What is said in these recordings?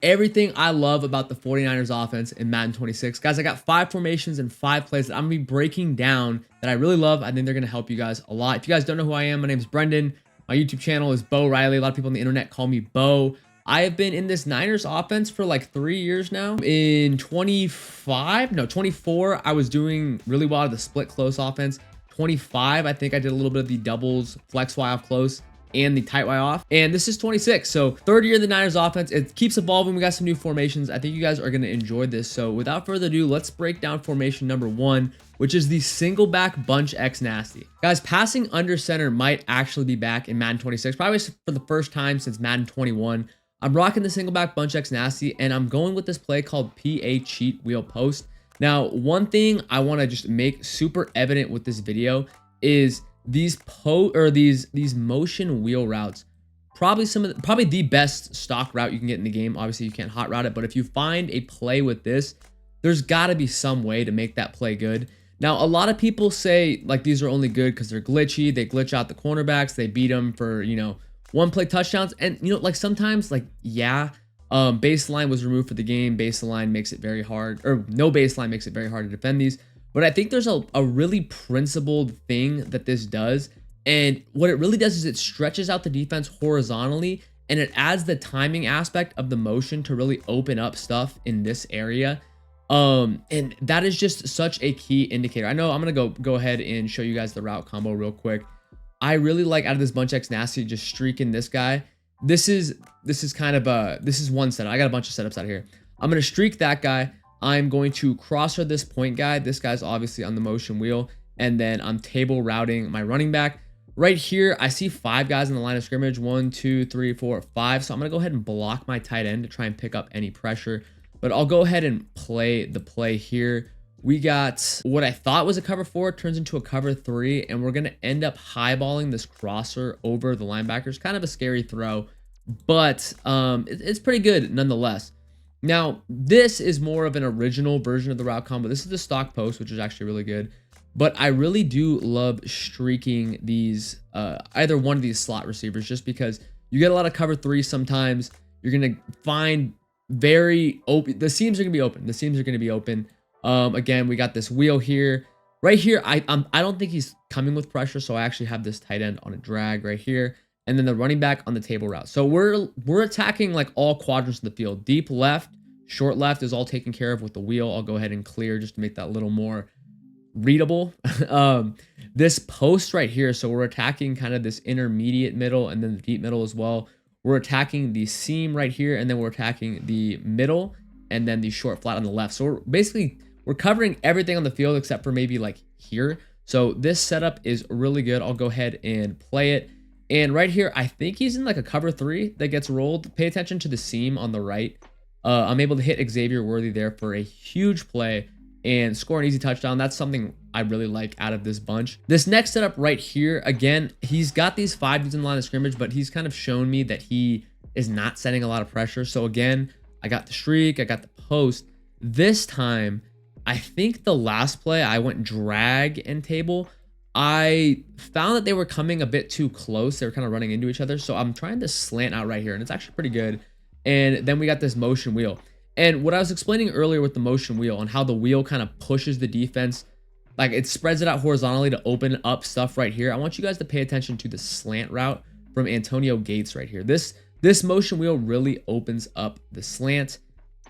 everything I love about the 49ers offense in Madden 26. Guys, I got 5 formations and 5 plays that I'm going to be breaking down that I really love. I think they're going to help you guys a lot. If you guys don't know who I am, my name is Brendan. My YouTube channel is Bo Riley. A lot of people on the internet call me Bo. I have been in this Niners offense for like 3 years now. In 24, I was doing really well out of the split close offense. 25, I think I did a little bit of the doubles, flex Y off close, and the tight Y off. And this is 26. So third year of the Niners offense. It keeps evolving. We got some new formations. I think you guys are going to enjoy this. So without further ado, let's break down formation number 1, which is the single back bunch X nasty. Guys, passing under center might actually be back in Madden 26, probably for the first time since Madden 21. I'm rocking the single back bunch X nasty, and I'm going with this play called PA cheat wheel post. Now, one thing I want to just make super evident with this video is these motion wheel routes, probably the best stock route you can get in the game. Obviously, you can't hot route it, but if you find a play with this, there's got to be some way to make that play good. Now, a lot of people say like these are only good because they're glitchy. They glitch out the cornerbacks. They beat them for, one play touchdowns. And, like sometimes like, yeah, baseline was removed for the game. Baseline makes it very hard, or no baseline makes it very hard to defend these. But I think there's a really principled thing that this does. And what it really does is it stretches out the defense horizontally, and it adds the timing aspect of the motion to really open up stuff in this area. And that is just such a key indicator. I know I'm going to go ahead and show you guys the route combo real quick. I really like out of this bunch X nasty, just streaking this guy. This is one setup. I got a bunch of setups out here. I'm going to streak that guy. I'm going to crosshair this point guy. This guy's obviously on the motion wheel. And then I'm table routing my running back. Right here, I see 5 guys in the line of scrimmage. 1, 2, 3, 4, 5. So I'm going to go ahead and block my tight end to try and pick up any pressure. But I'll go ahead and play the play here. We got what I thought was a cover 4, turns into a cover 3. And we're going to end up highballing this crosser over the linebackers. Kind of a scary throw, but it's pretty good nonetheless. Now, this is more of an original version of the route combo. This is the stock post, which is actually really good. But I really do love streaking these, either one of these slot receivers, just because you get a lot of cover 3 sometimes. You're going to find very open. The seams are going to be open. The seams are going to be open. Again, we got this wheel here. Right here, I don't think he's coming with pressure, so I actually have this tight end on a drag right here. And then the running back on the table route. So we're attacking like all quadrants of the field. Deep left, short left is all taken care of with the wheel. I'll go ahead and clear just to make that a little more readable. This post right here, so we're attacking kind of this intermediate middle and then the deep middle as well. We're attacking the seam right here, and then we're attacking the middle and then the short flat on the left. So we're covering everything on the field except for maybe like here. So this setup is really good. I'll go ahead and play it. And right here, I think he's in like a cover 3 that gets rolled. Pay attention to the seam on the right. I'm able to hit Xavier Worthy there for a huge play and score an easy touchdown. That's something I really like out of this bunch. This next setup right here, again, he's got these 5 dudes in the line of scrimmage, but he's kind of shown me that he is not setting a lot of pressure. So again, I got the streak, I got the post. This time, I think the last play, I went drag and table. I found that they were coming a bit too close. They were kind of running into each other. So I'm trying to slant out right here, and it's actually pretty good. And then we got this motion wheel. And what I was explaining earlier with the motion wheel and how the wheel kind of pushes the defense, like it spreads it out horizontally to open up stuff right here. I want you guys to pay attention to the slant route from Antonio Gates right here. This motion wheel really opens up the slant,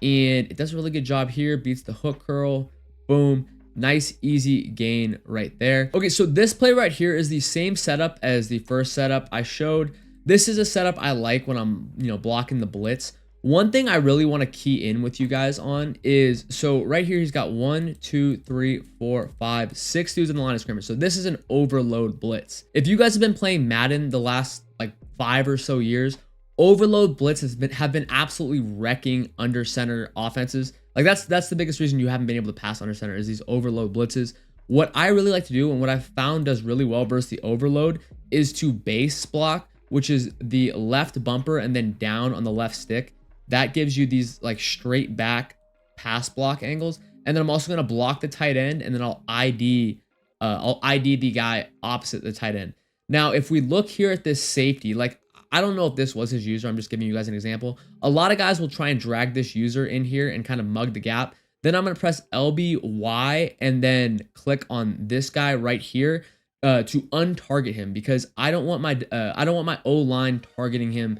and it does a really good job here. Beats the hook curl. Boom. Nice, easy gain right there. Okay, so this play right here is the same setup as the first setup I showed. This is a setup I like when I'm, blocking the blitz. One thing I really want to key in with you guys on is, so right here, he's got 1, 2, 3, 4, 5, 6 dudes in the line of scrimmage. So this is an overload blitz. If you guys have been playing Madden the last like 5 or so years, overload blitz have been absolutely wrecking under center offenses. Like that's the biggest reason you haven't been able to pass under center is these overload blitzes. What I really like to do, and what I've found does really well versus the overload, is to base block, which is the left bumper and then down on the left stick. That gives you these like straight back pass block angles. And then I'm also going to block the tight end, and then I'll ID the guy opposite the tight end. Now, if we look here at this safety, like I don't know if this was his user. I'm just giving you guys an example. A lot of guys will try and drag this user in here and kind of mug the gap. Then I'm going to press LBY and then click on this guy right here to untarget him, because I don't want my O-line targeting him,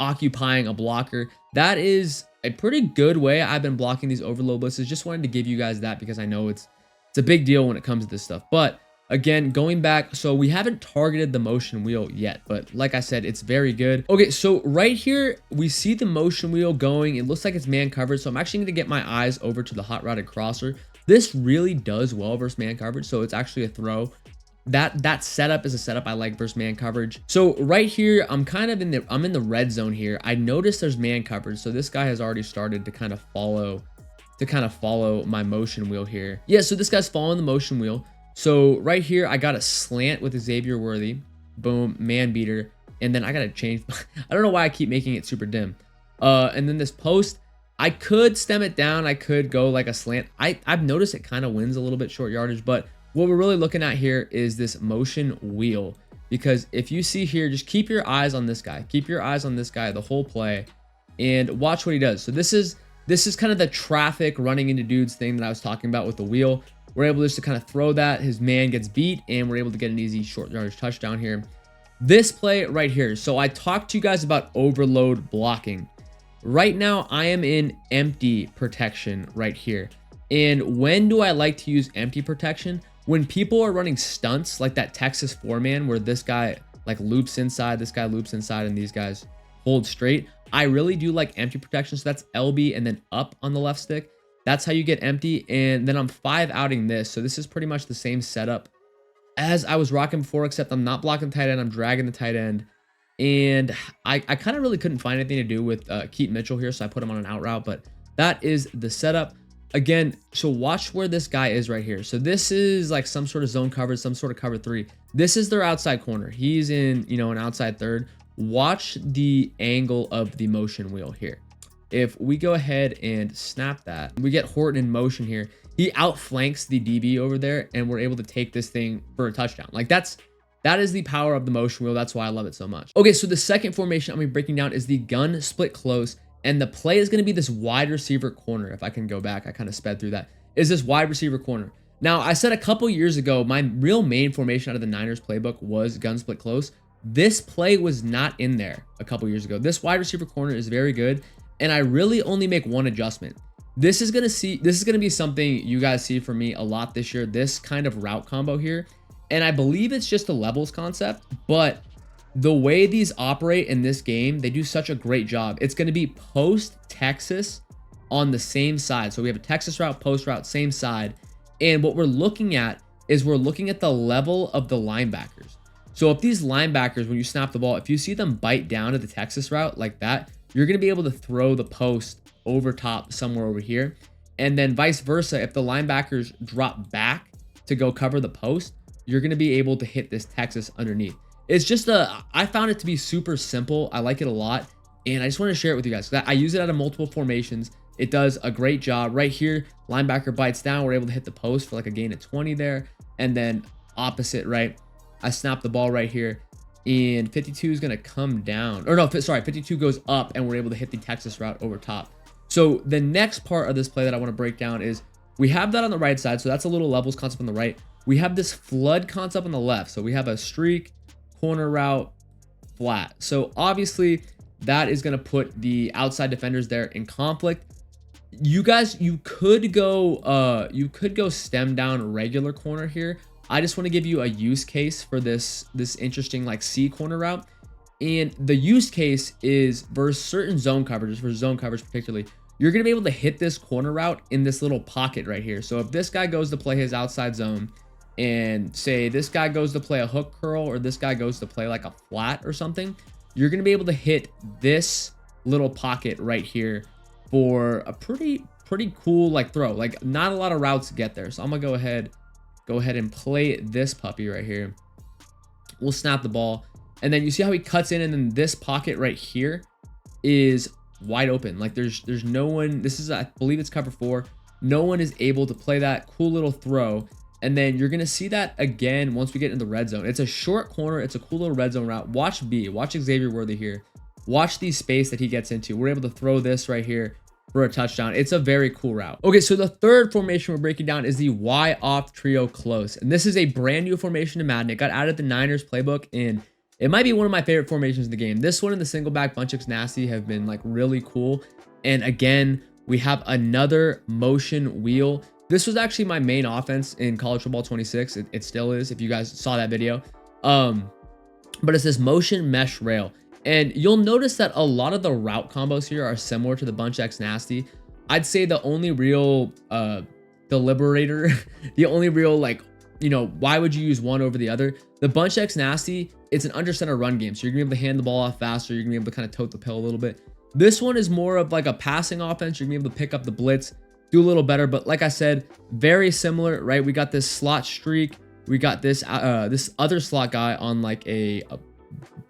occupying a blocker. That is a pretty good way I've been blocking these overload blitzes. Just wanted to give you guys that because I know it's a big deal when it comes to this stuff. But again, going back, so we haven't targeted the motion wheel yet, but like I said, it's very good. Okay, so right here, we see the motion wheel going. It looks like it's man coverage, so I'm actually going to get my eyes over to the hot routed crosser. This really does well versus man coverage, so it's actually a throw. That setup is a setup I like versus man coverage. So right here, I'm in the red zone here. I noticed there's man coverage, so this guy has already started to kind of follow my motion wheel here. Yeah, so this guy's following the motion wheel. So right here, I got a slant with Xavier Worthy. Boom, man beater. And then I got to change. I don't know why I keep making it super dim. And then this post, I could stem it down. I could go like a slant. I've noticed it kind of wins a little bit short yardage, but what we're really looking at here is this motion wheel. Because if you see here, just keep your eyes on this guy. Keep your eyes on this guy the whole play and watch what he does. So this is kind of the traffic running into dudes thing that I was talking about with the wheel. We're able just to kind of throw that. His man gets beat, and we're able to get an easy short yardage touchdown here. This play right here. So I talked to you guys about overload blocking. Right now, I am in empty protection right here. And when do I like to use empty protection? When people are running stunts like that Texas 4-man where this guy like loops inside, this guy loops inside, and these guys hold straight. I really do like empty protection. So that's LB and then up on the left stick. That's how you get empty. And then I'm 5-outing this. So this is pretty much the same setup as I was rocking before, except I'm not blocking the tight end. I'm dragging the tight end. And I kind of really couldn't find anything to do with Keaton Mitchell here. So I put him on an out route, but that is the setup. Again, so watch where this guy is right here. So this is like some sort of zone coverage, some sort of cover 3. This is their outside corner. He's in, an outside third. Watch the angle of the motion wheel here. If we go ahead and snap that, we get Horton in motion here. He outflanks the DB over there, and we're able to take this thing for a touchdown. Like that is the power of the motion wheel. That's why I love it so much. Okay, so the second formation I'm gonna be breaking down is the gun split close, and the play is gonna be this wide receiver corner. If I can go back, I kind of sped through that. Is this wide receiver corner. Now, I said a couple years ago, my real main formation out of the Niners playbook was gun split close. This play was not in there a couple years ago. This wide receiver corner is very good, and I really only make one adjustment. This is gonna be something you guys see from me a lot this year, this kind of route combo here. And I believe it's just a levels concept, but the way these operate in this game, they do such a great job. It's gonna be post Texas on the same side. So we have a Texas route, post route, same side. And what we're looking at is we're looking at the level of the linebackers. So if these linebackers, when you snap the ball, if you see them bite down to the Texas route like that, you're going to be able to throw the post over top somewhere over here. And then vice versa, if the linebackers drop back to go cover the post, you're going to be able to hit this Texas underneath. It's just I found it to be super simple. I like it a lot. And I just want to share it with you guys. I use it out of multiple formations. It does a great job. Right here, linebacker bites down. We're able to hit the post for like a gain of 20 there. And then opposite, right? I snap the ball right here. And 52 is going to come down. Or no, sorry, 52 goes up, and we're able to hit the Texas route over top. So the next part of this play that I want to break down is we have that on the right side. So that's a little levels concept on the right. We have this flood concept on the left. So we have a streak, corner route, flat. So obviously that is going to put the outside defenders there in conflict. You guys, you could go stem down regular corner here. I just want to give you a use case for this interesting like C corner route. And the use case is versus certain zone coverages, for zone coverage particularly, you're going to be able to hit this corner route in this little pocket right here. So if this guy goes to play his outside zone, and say this guy goes to play a hook curl, or this guy goes to play like a flat or something, you're going to be able to hit this little pocket right here for a pretty cool like throw. Like not a lot of routes to get there. So I'm going to go ahead and play this puppy right here. We'll snap the ball, and then you see how he cuts in, and then this pocket right here is wide open. Like there's no one. This is, I believe it's cover 4. No one is able to play that cool little throw. And then you're going to see that again once we get in the red zone. It's a short corner. It's a cool little red zone route. Watch B. Watch Xavier Worthy here. Watch the space that he gets into. We're able to throw this right here for a touchdown. It's a very cool route. Okay, so the third formation we're breaking down is the Y off trio close. And this is a brand new formation in Madden. It got added to the Niners playbook, and it might be one of my favorite formations in the game. This one and the single back bunch X nasty have been like really cool. And again, we have another motion wheel. This was actually my main offense in college football 26. It still is, if you guys saw that video. But it's this motion mesh rail. And you'll notice that a lot of the route combos here are similar to the bunch X nasty. I'd say the only real deliberator, the only real like, you know, why would you use one over the other? The bunch X nasty, it's an under center run game. So you're gonna be able to hand the ball off faster. You're gonna be able to kind of tote the pill a little bit. This one is more of like a passing offense. You're gonna be able to pick up the blitz, do a little better. But like I said, very similar, right? We got this slot streak. We got this this other slot guy on like a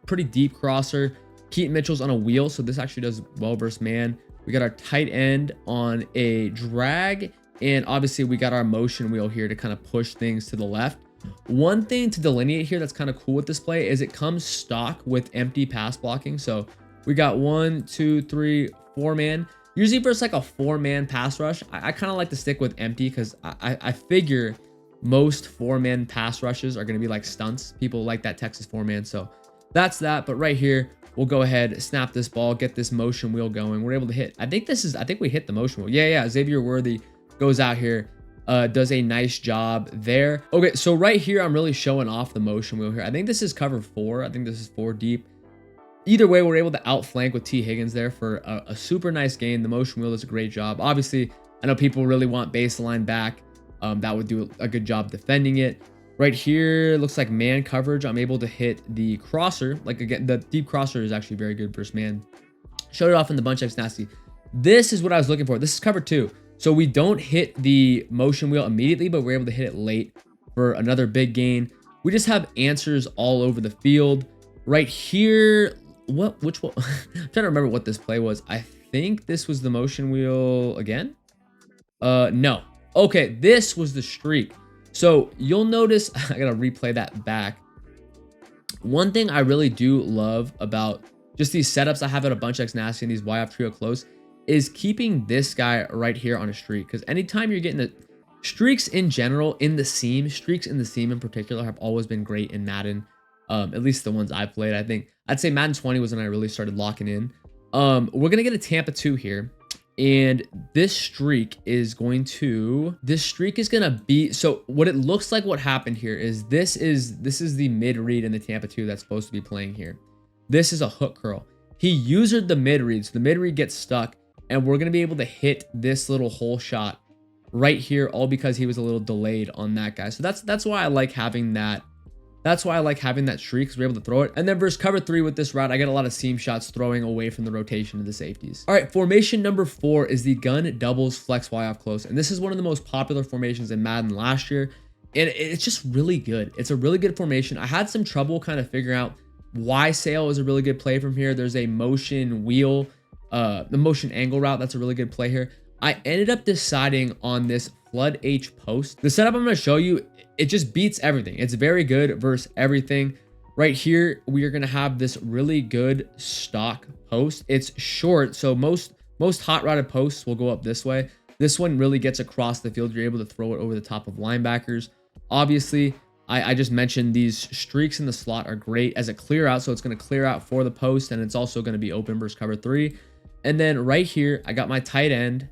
pretty deep crosser. Keaton Mitchell's on a wheel, so this actually does well versus man. We got our tight end on a drag, and obviously we got our motion wheel here to kind of push things to the left. One thing to delineate here that's kind of cool with this play is it comes stock with empty pass blocking. So we got 1, 2, 3, 4 man. Usually versus like a 4-man pass rush, I kind of like to stick with empty because I figure most 4-man pass rushes are going to be like stunts. People like that Texas 4-man, so that's that. But right here, we'll go ahead, snap this ball, get this motion wheel going. We're able to hit. I think we hit the motion wheel. Yeah. Xavier Worthy goes out here, does a nice job there. Okay, so right here, I'm really showing off the motion wheel here. I think this is cover 4. I think this is 4 deep. Either way, we're able to outflank with T. Higgins there for a super nice gain. The motion wheel does a great job. Obviously, I know people really want baseline back. That would do a good job defending it. Right here, looks like man coverage. I'm able to hit the crosser. Like again, the deep crosser is actually very good versus man. Showed it off in the bunch X nasty. This is what I was looking for. This is cover 2. So we don't hit the motion wheel immediately, but we're able to hit it late for another big gain. We just have answers all over the field. Right here, which one? I'm trying to remember what this play was. I think this was the motion wheel again. No. Okay, this was the streak. So you'll notice, I gotta replay that back. One thing I really do love about just these setups I have at a bunch X nasty and these Y off trio close is keeping this guy right here on a streak. Because anytime you're getting the streaks in general, in the seam, streaks in the seam in particular have always been great in Madden. At least the ones I've played. I think I'd say Madden 20 was when I really started locking in. We're gonna get a Tampa 2 here. And this streak is gonna be, so what it looks like what happened here is this is the mid read in the Tampa 2 that's supposed to be playing here. This is a hook curl. He used the mid read, so the mid read gets stuck, and we're gonna be able to hit this little hole shot right here, all because he was a little delayed on that guy. So that's why I like having that. That's why I like having that streak, because we're able to throw it. And then versus cover 3 with this route, I get a lot of seam shots throwing away from the rotation of the safeties. All right, formation number 4 is the gun doubles flex Y off close. And this is one of the most popular formations in Madden last year. And it's just really good. It's a really good formation. I had some trouble kind of figuring out why sail is a really good play from here. There's a motion wheel, the motion angle route. That's a really good play here. I ended up deciding on this flood H post. The setup I'm going to show you, it just beats everything. It's very good versus everything. Right here, we are going to have this really good stock post. It's short, so most hot routed posts will go up this way. This one really gets across the field. You're able to throw it over the top of linebackers. Obviously, I just mentioned these streaks in the slot are great as a clear out, so it's going to clear out for the post, and it's also going to be open versus cover 3. And then right here, I got my tight end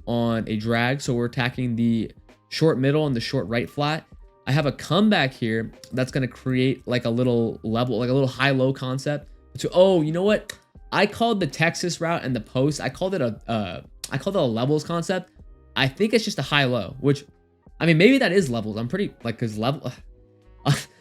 on a drag, so we're attacking the short middle and the short right flat. I have a comeback here that's going to create like a little level, like a little high-low concept. So, oh, you know what? I called the Texas route and the post, I called it a levels concept. I think it's just a high-low, which, I mean, maybe that is levels. I'm pretty, like, because level,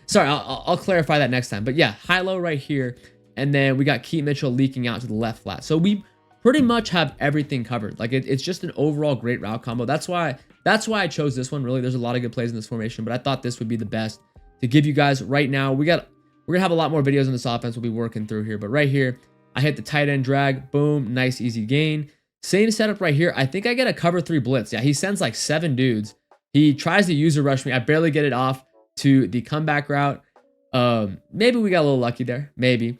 sorry, I'll clarify that next time. But yeah, high-low right here. And then we got Keaton Mitchell leaking out to the left flat. So we pretty much have everything covered. Like, it's just an overall great route combo. That's why I chose this one. Really, there's a lot of good plays in this formation, but I thought this would be the best to give you guys right now. We're gonna have a lot more videos on this offense we'll be working through here, but right here, I hit the tight end drag, boom, nice easy gain. Same setup right here. I think I get a cover 3 blitz. Yeah, he sends like 7 dudes. He tries to user rush me. I barely get it off to the comeback route. Maybe we got a little lucky there. Maybe.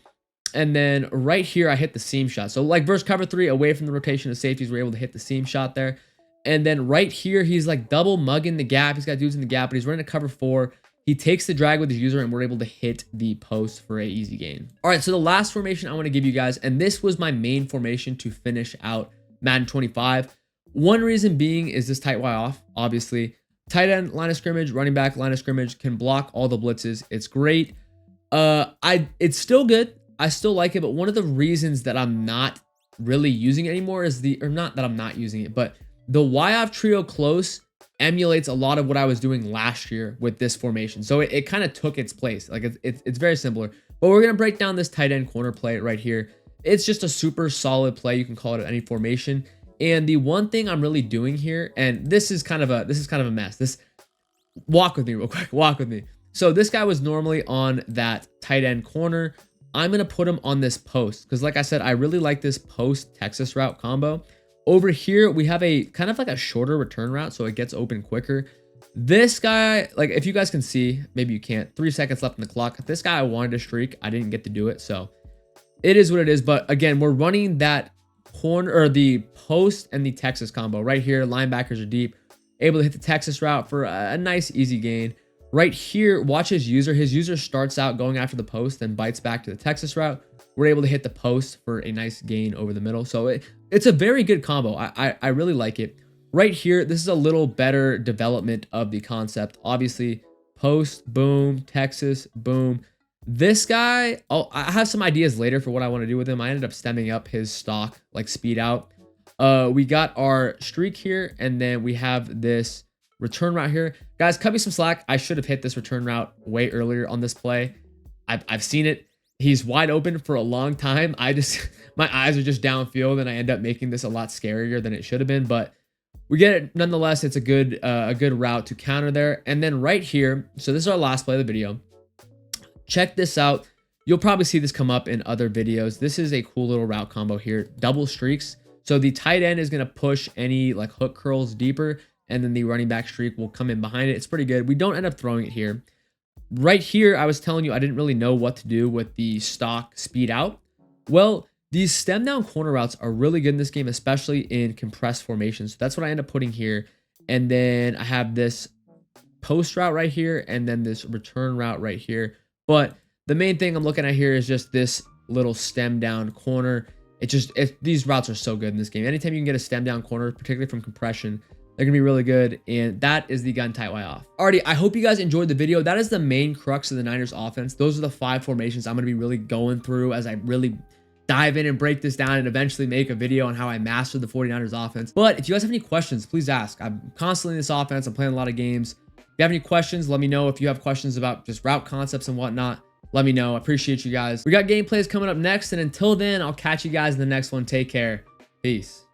And then right here, I hit the seam shot. So like versus cover 3, away from the rotation of safeties, we're able to hit the seam shot there. And then right here, he's like double mugging the gap. He's got dudes in the gap, but he's running a cover 4. He takes the drag with his user, and we're able to hit the post for an easy gain. All right, so the last formation I want to give you guys, and this was my main formation to finish out Madden 25. One reason being is this tight Y off, obviously. Tight end, line of scrimmage, running back, line of scrimmage, can block all the blitzes. It's great. It's still good. I still like it, but one of the reasons that I'm not really using it anymore is not that I'm not using it, but the Y-off trio close emulates a lot of what I was doing last year with this formation. So it kind of took its place. Like it's very similar, but we're going to break down this tight end corner play right here. It's just a super solid play. You can call it any formation. And the one thing I'm really doing here, and this is kind of a mess. Walk with me real quick. Walk with me. So this guy was normally on that tight end corner. I'm going to put him on this post because like I said, I really like this post Texas route combo. Over here, we have a kind of like a shorter return route, so it gets open quicker. This guy, like if you guys can see, maybe you can't, 3 seconds left in the clock. This guy, I wanted to streak. I didn't get to do it. So it is what it is. But again, we're running that corner or the post and the Texas combo right here. Linebackers are deep, able to hit the Texas route for a nice, easy gain. Right here, watch his user. His user starts out going after the post, then bites back to the Texas route. We're able to hit the post for a nice gain over the middle. So it's a very good combo. I really like it. Right here, this is a little better development of the concept. Obviously, post, boom, Texas, boom. This guy, I have some ideas later for what I want to do with him. I ended up stemming up his stock, like speed out. We got our streak here, and then we have this return route here. Guys, cut me some slack. I should have hit this return route way earlier on this play. I've seen it. He's wide open for a long time. My eyes are just downfield, and I end up making this a lot scarier than it should have been, but we get it nonetheless. It's a good route to counter there. And then right here, so this is our last play of the video. Check this out. You'll probably see this come up in other videos. This is a cool little route combo here. Double streaks. So the tight end is going to push any like hook curls deeper, and then the running back streak will come in behind it. It's pretty good. We don't end up throwing it here. Right here, I was telling you I didn't really know what to do with the stock speed out. Well, these stem down corner routes are really good in this game, especially in compressed formations. So that's what I end up putting here. And then I have this post route right here, and then this return route right here. But the main thing I'm looking at here is just this little stem down corner. These routes are so good in this game. Anytime you can get a stem down corner, particularly from compression, they're gonna be really good. And that is the gun tight Y off. Alrighty, I hope you guys enjoyed the video. That is the main crux of the Niners offense. Those are the 5 formations I'm gonna be really going through as I really dive in and break this down and eventually make a video on how I mastered the 49ers offense. But if you guys have any questions, please ask. I'm constantly in this offense. I'm playing a lot of games. If you have any questions, let me know. If you have questions about just route concepts and whatnot, let me know. I appreciate you guys. We got gameplays coming up next. And until then, I'll catch you guys in the next one. Take care. Peace.